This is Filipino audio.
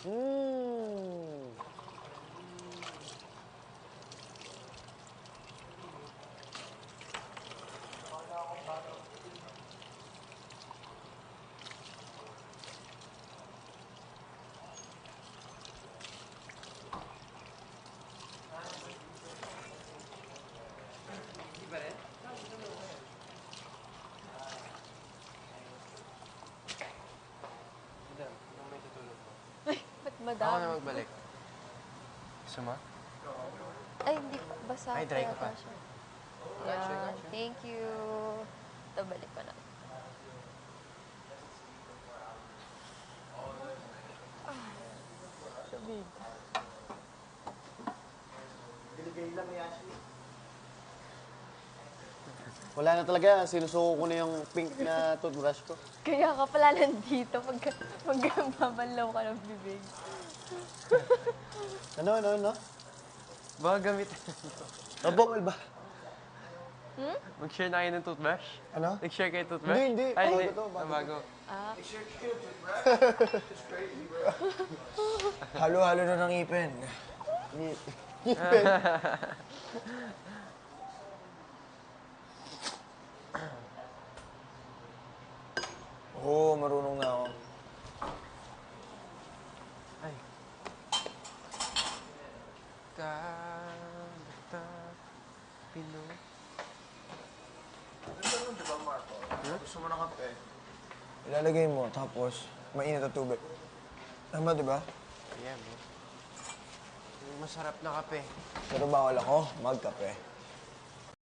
Hmm. Ay, ba't madami? Ako na magbalik. Gusto mo? Ay, hindi pa. Basa Ay, dry ka yata pa. siya. Gotcha, Yan. gotcha. Thank you. Ito, balik ko na. Sabig. Wala na talaga. Sinusuko ko na yung pink na toothbrush ko. Kaya ka pala nandito pag babalaw ka ng bibig. Ano? Baka gamitin. Bawal ba? Mag-share na kayo ng toothbrush? Ano? Nag-share kayo toothbrush? Hindi. Ay, Bago hindi. to, bago Bago. Halo-halo na ng ipin. Oo, marunong na ako. Ay. Kanta Pinoy. Gusto mo ng kape? Ilalagay mo, tapos mainit na tubig. Tama, di ba? Yeah, bro. Yung masarap na kape. Pero bawal ako magkape.